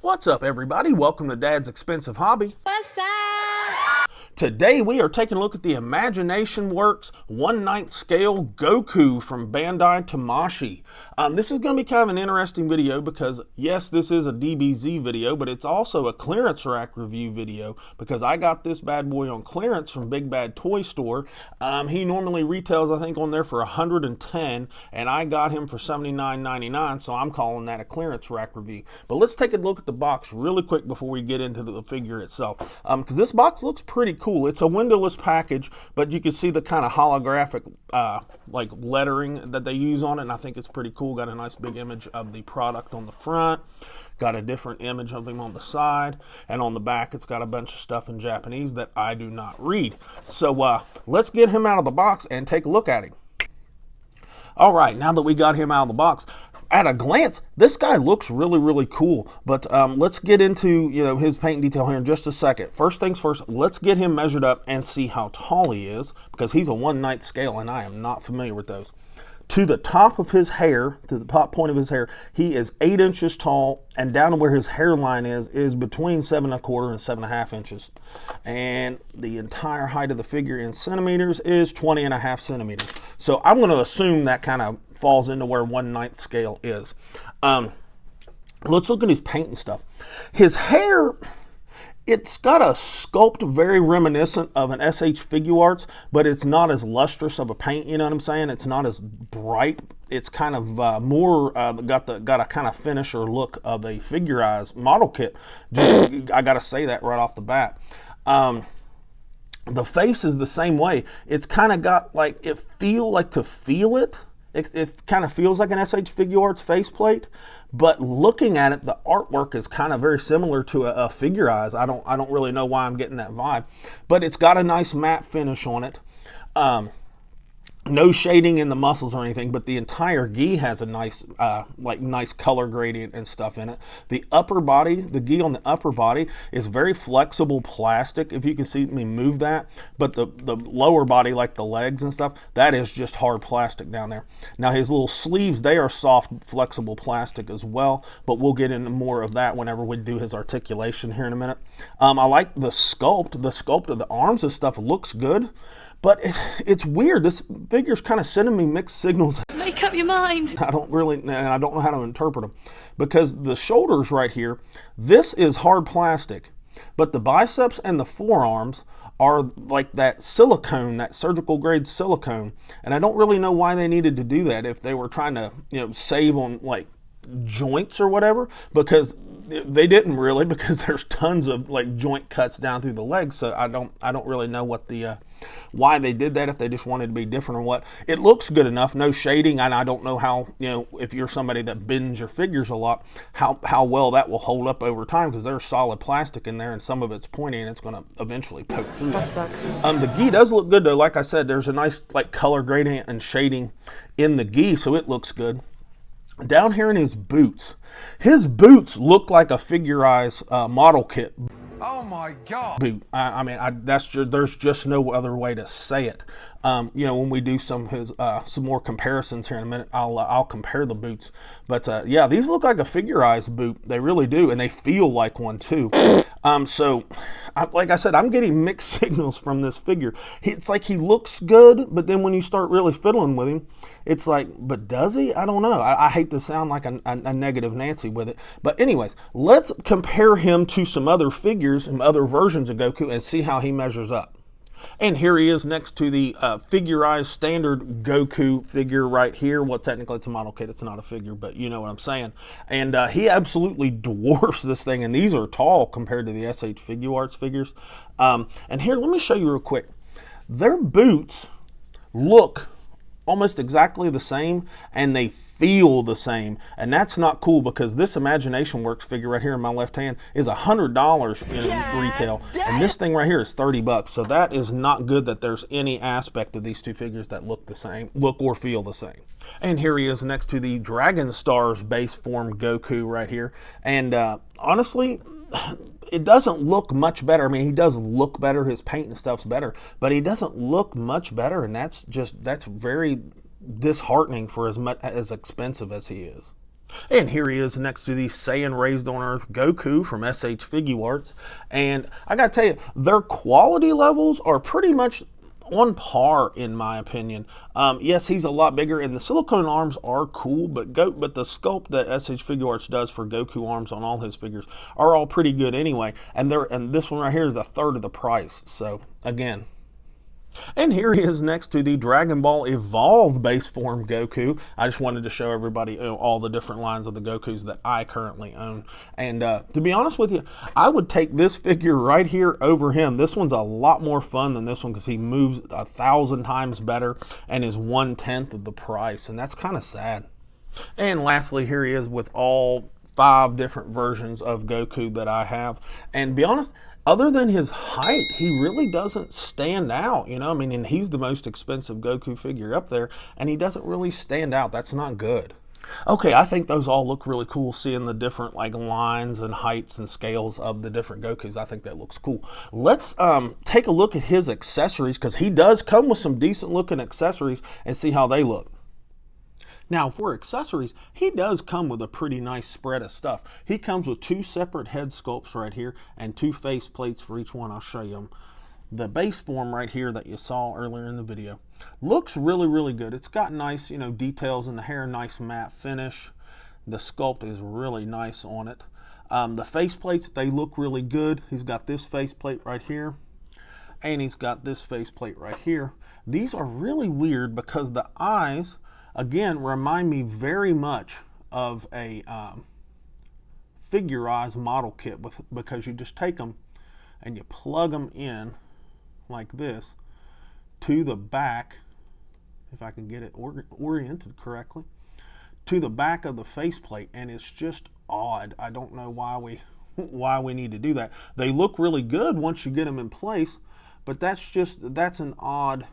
What's up, everybody? Welcome to Dad's Expensive Hobby. What's up? Today we are taking a look at the Imagination Works 1/9 scale Goku from Bandai Tamashi. This is going to be kind of an interesting video because, yes, this is a DBZ video, but it's also a clearance rack review video because I got this bad boy on clearance from Big Bad Toy Store. He normally retails, I think, on there for $110, and I got him for $79.99, so I'm calling that a clearance rack review. But let's take a look at the box really quick before we get into the figure itself, because this box looks pretty cool. It's a windowless package, but you can see the kind of holographic like lettering that they use on it, and I think it's pretty cool. Got a nice big image of the product on the front, got a different image of him on the side, and on the back it's got a bunch of stuff in Japanese that I do not read. So let's get him out of the box and take a look at him. All right, now that we got him out of the box, at a glance, this guy looks really cool, but let's get into his paint detail here in just a second. First things first, let's get him measured up and see how tall he is, because he's a 1/9 scale and I am not familiar with those. To the top of his hair, to the top point of his hair, he is 8 inches tall, and down to where his hairline is between 7 1/4 and 7 1/2 inches. And the entire height of the figure in centimeters is 20.5 centimeters. So I'm going to assume that kind of falls into where 1/9 scale is. Let's look at his paint and stuff. His hair, it's got a sculpt very reminiscent of an SH but it's not as lustrous of a paint, you know what I'm saying? It's not as bright. It's kind of more got a kind of finish or look of a figurized model kit. I gotta say that right off the bat. The face is the same way. It's kind of got like, it kind of feels like an SH faceplate, but looking at it, the artwork is kind of very similar to a Figure-Eyes. I don't really know why I'm getting that vibe, but it's got a nice matte finish on it. No shading in the muscles or anything, but the entire gi has a nice nice color gradient and stuff in it. The upper body, the gi on the upper body is very flexible plastic, if you can see me move that, but the lower body, like the legs and stuff, that is just hard plastic down there. Now his little sleeves, they are soft flexible plastic as well, but we'll get into more of that whenever we do his articulation here in a minute. I like the sculpt of the arms and stuff looks good. But it's weird. This figure's kind of sending me mixed signals. Make up your mind. I don't know how to interpret them. Because the shoulders right here, this is hard plastic. But the biceps and the forearms are like that silicone, that surgical grade silicone. And I don't really know why they needed to do that, if they were trying to, save on like joints or whatever, because they didn't really, because there's tons of like joint cuts down through the legs. So I don't really know what the why they did that, if they just wanted to be different or what. It looks good enough, no shading, and I don't know how, if you're somebody that bends your figures a lot, how well that will hold up over time, because there's solid plastic in there and some of it's pointy and it's going to eventually poke through. That sucks. The gi does look good though. Like I said, there's a nice like color gradient and shading in the gi, so it looks good. Down here in his boots look like a Figure-Eyes model kit. Oh my God! Boot. I mean, there's just no other way to say it. When we do some more comparisons here in a minute, I'll compare the boots. But yeah, these look like a Figure-Eyes boot. They really do, and they feel like one too. Like I said, I'm getting mixed signals from this figure. It's like he looks good, but then when you start really fiddling with him, it's like, but does he? I don't know. I hate to sound like a negative Nancy with it. But anyways, let's compare him to some other figures and other versions of Goku and see how he measures up. And here he is next to the Figure-Eyes standard Goku figure right here. Well, technically it's a model kit, it's not a figure, but you know what I'm saying. And he absolutely dwarfs this thing, and these are tall compared to the SH Figuarts figures. And here, let me show you real quick. Their boots look almost exactly the same, and they feel the same, and that's not cool, because this Imagination Works figure right here in my left hand is $100 in retail, and this thing right here is 30 bucks. So that is not good that there's any aspect of these two figures that look or feel the same. And here he is next to the Dragon Stars base form Goku right here, and honestly, it doesn't look much better. I mean, he does look better, his paint and stuff's better, but he doesn't look much better, and that's very disheartening for as expensive as he is. And here he is next to the Saiyan Raised on Earth Goku from SH and I gotta tell you, their quality levels are pretty much on par in my opinion. Yes, he's a lot bigger, and the silicone arms are cool, but the sculpt that SH does for Goku arms on all his figures are all pretty good anyway. And this one right here is a third of the price. So again. And here he is next to the Dragon Ball Evolved base form Goku. I just wanted to show everybody all the different lines of the Gokus that I currently own. And to be honest with you, I would take this figure right here over him. This one's a lot more fun than this one because he moves 1,000 times better and is 1/10 of the price. And that's kind of sad. And lastly, here he is with all 5 different versions of Goku that I have. And to be honest, other than his height, he really doesn't stand out, you know? I mean, and he's the most expensive Goku figure up there, and he doesn't really stand out. That's not good. Okay, I think those all look really cool, seeing the different like lines and heights and scales of the different Gokus. I think that looks cool. Let's take a look at his accessories, because he does come with some decent looking accessories, and see how they look. Now, for accessories, he does come with a pretty nice spread of stuff. He comes with 2 separate head sculpts right here and 2 face plates for each one. I'll show you them. The base form right here that you saw earlier in the video looks really, really good. It's got nice, you know, details in the hair, nice matte finish. The sculpt is really nice on it. The face plates, they look really good. He's got this face plate right here, and he's got this face plate right here. These are really weird because the eyes, again, remind me very much of a figurized model kit, because you just take them and you plug them in like this to the back, if I can get it oriented correctly, to the back of the faceplate, and it's just odd. I don't know why we need to do that. They look really good once you get them in place, but that's an odd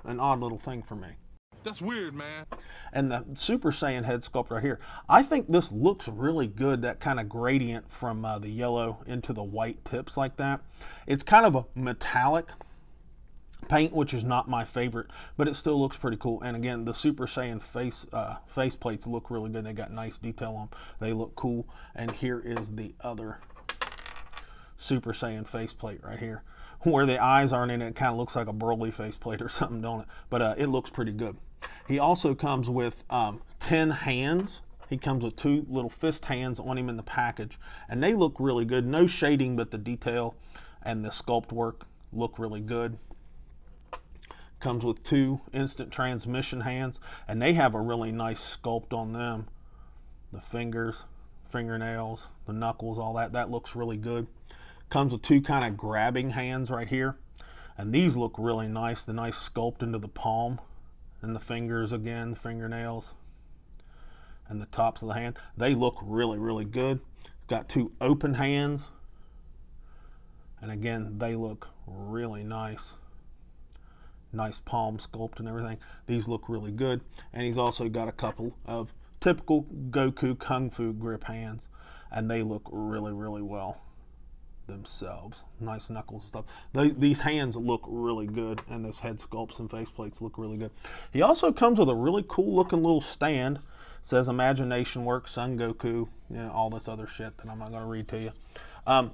little thing for me. That's weird, man. And the Super Saiyan head sculpt right here, I think this looks really good, that kind of gradient from the yellow into the white tips like that. It's kind of a metallic paint, which is not my favorite, but it still looks pretty cool. And again, the Super Saiyan face plates look really good. They got nice detail on them. They look cool. And here is the other Super Saiyan faceplate right here, where the eyes aren't in it. It kind of looks like a Broly faceplate or something, don't it? But it looks pretty good. He also comes with 10 hands. He comes with 2 little fist hands on him in the package, and they look really good. No shading, but the detail and the sculpt work look really good. Comes with 2 instant transmission hands, and they have a really nice sculpt on them. The fingers, fingernails, the knuckles, all that looks really good. Comes with 2 kind of grabbing hands right here, and these look really nice. The nice sculpt into the palm, and the fingers again, the fingernails, and the tops of the hand. They look really, really good. Got 2 open hands, and again, they look really nice. Nice palm sculpt and everything. These look really good. And he's also got a couple of typical Goku Kung Fu grip hands, and they look really, really well themselves. Nice knuckles and stuff. These hands look really good, and those head sculpts and face plates look really good. He also comes with a really cool looking little stand. It says Imagination Works, Son Goku, you know, all this other shit that I'm not going to read to you.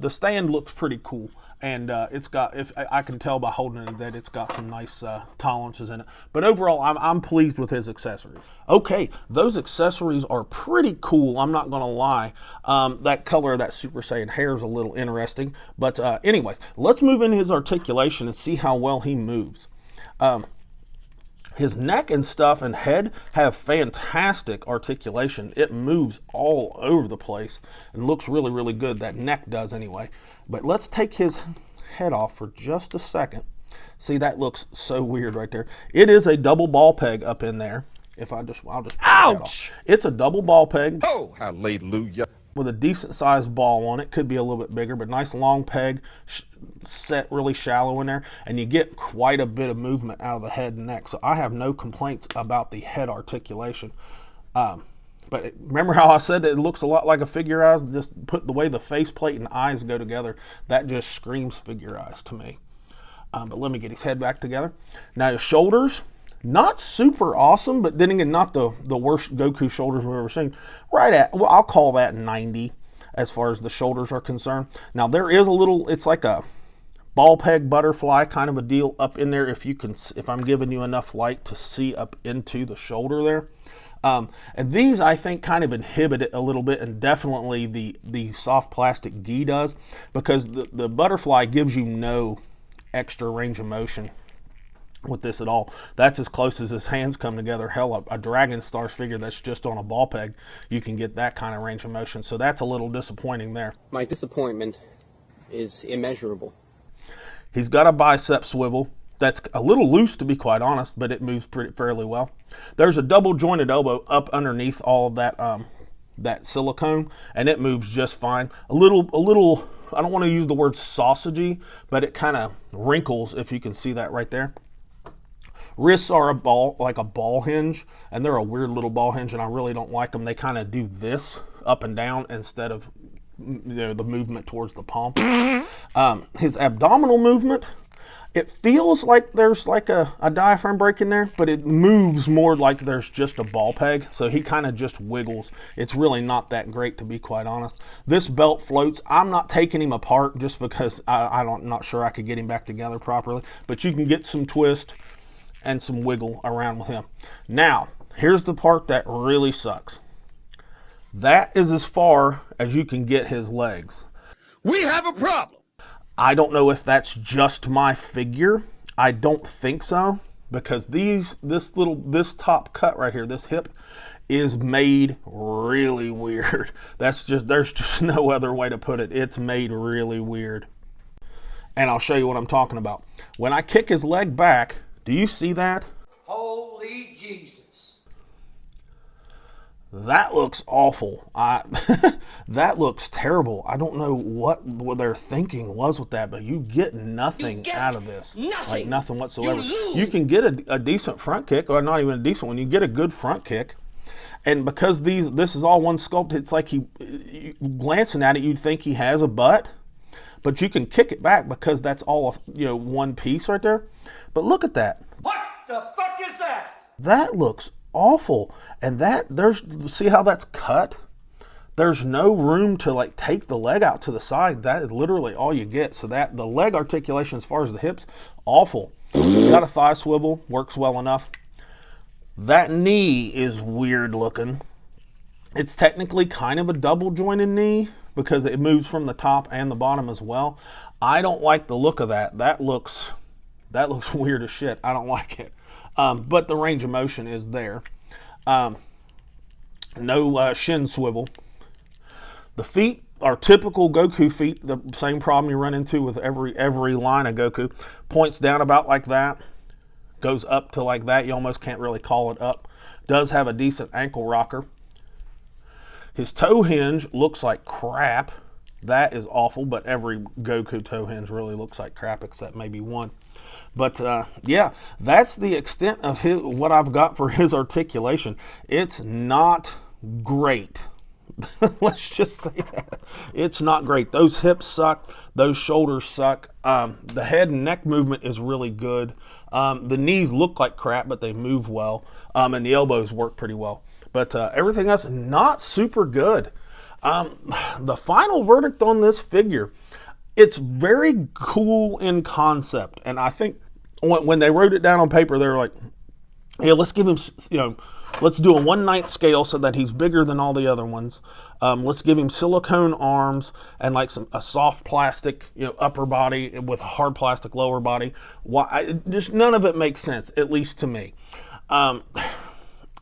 The stand looks pretty cool, and it's got, if I can tell by holding it, that it's got some nice tolerances in it. But overall, I'm pleased with his accessories. Okay, those accessories are pretty cool, I'm not going to lie. That color of that Super Saiyan hair is a little interesting. But anyways, let's move into his articulation and see how well he moves. His neck and stuff and head have fantastic articulation. It moves all over the place and looks really, really good. That neck does anyway. But let's take his head off for just a second. See, that looks so weird right there. It is a double ball peg up in there. I'll just ouch! It's a double ball peg. Oh, hallelujah. With a decent sized ball on it. Could be a little bit bigger, but nice long peg set really shallow in there, and you get quite a bit of movement out of the head and neck. So I have no complaints about the head articulation. But remember how I said that it looks a lot like a figure eyes? Just put the way the faceplate and eyes go together, that just screams figure eyes to me. But let me get his head back together. Now his shoulders, Not super awesome, but then again, not the worst Goku shoulders we've ever seen. Right at, well, I'll call that 90 as far as the shoulders are concerned. Now there is a little, it's like a ball peg butterfly kind of a deal up in there, if I'm giving you enough light to see up into the shoulder there. And these, I think, kind of inhibit it a little bit, and definitely the soft plastic gi does, because the butterfly gives you no extra range of motion with this at all. That's as close as his hands come together. Hell, a Dragon Stars figure that's just on a ball peg, you can get that kind of range of motion, so that's a little disappointing there. My disappointment is immeasurable. He's got a bicep swivel that's a little loose, to be quite honest, but it moves fairly well. There's a double jointed elbow up underneath all of that silicone, and it moves just fine. A little, I don't want to use the word sausagey, but it kind of wrinkles, if you can see that right there. Wrists are like a ball hinge, and they're a weird little ball hinge, and I really don't like them. They kind of do this up and down instead of, you know, the movement towards the palm. His abdominal movement, it feels like there's like a diaphragm break in there, but it moves more like there's just a ball peg, so he kind of just wiggles. It's really not that great, to be quite honest. This belt floats. I'm not taking him apart just because I'm not sure I could get him back together properly, but you can get some twist and some wiggle around with him. Now, here's the part that really sucks. That is as far as you can get his legs. We have a problem. I don't know if that's just my figure. I don't think so, because this top cut right here, this hip, is made really weird. There's just no other way to put it. It's made really weird. And I'll show you what I'm talking about. When I kick his leg back, do you see that? Holy Jesus. That looks awful. That looks terrible. I don't know what their thinking was with that, but you get nothing out of this. Like nothing whatsoever. You can get a decent front kick, or not even a decent one. You get a good front kick. And because this is all one sculpt, it's like you glancing at it, you'd think he has a butt, but you can kick it back because that's all, you know, one piece right there. But look at that. What the fuck is that? That looks awful. And see how that's cut? There's no room to like take the leg out to the side. That is literally all you get. So that the leg articulation as far as the hips, awful. Got a thigh swivel, works well enough. That knee is weird looking. It's technically kind of a double jointed knee because it moves from the top and the bottom as well. I don't like the look of that. That looks weird as shit. I don't like it. But the range of motion is there. No shin swivel. The feet are typical Goku feet. The same problem you run into with every line of Goku. Points down about like that. Goes up to like that. You almost can't really call it up. Does have a decent ankle rocker. His toe hinge looks like crap. That is awful, but every Goku toe hinge really looks like crap except maybe one. But yeah, that's the extent of what I've got for his articulation. It's not great. Let's just say that. It's not great. Those hips suck. Those shoulders suck. The head and neck movement is really good. The knees look like crap, but they move well. And the elbows work pretty well. But everything else, not super good. The final verdict on this figure, it's very cool in concept. And I think when they wrote it down on paper, they were like, yeah, let's give him, let's do a 1/9 scale so that he's bigger than all the other ones. Let's give him silicone arms and like a soft plastic, upper body with a hard plastic lower body. Just none of it makes sense, at least to me.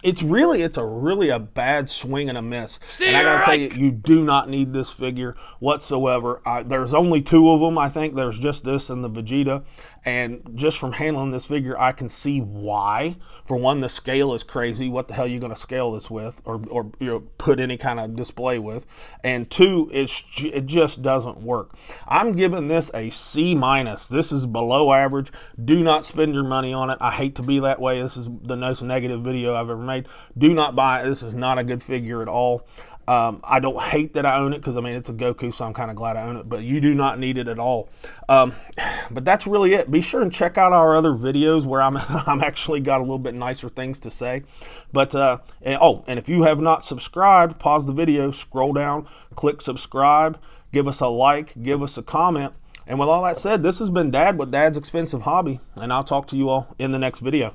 It's really a bad swing and a miss. And I gotta tell you, you do not need this figure whatsoever. There's only 2 of them, I think. There's just this and the Vegeta. And just from handling this figure, I can see why. For one, the scale is crazy. What the hell are you going to scale this with, or put any kind of display with? And 2, it just doesn't work. I'm giving this a C-. This is below average. Do not spend your money on it. I hate to be that way. This is the most negative video I've ever made. Do not buy it. This is not a good figure at all. I don't hate that I own it because I mean it's a Goku, so I'm kind of glad I own it, but you do not need it at all. But that's really it. Be sure and check out our other videos where I'm actually got a little bit nicer things to say. But and if you have not subscribed, pause the video, scroll down, click subscribe, give us a like, give us a comment. And with all that said, this has been Dad with Dad's Expensive Hobby, and I'll talk to you all in the next video.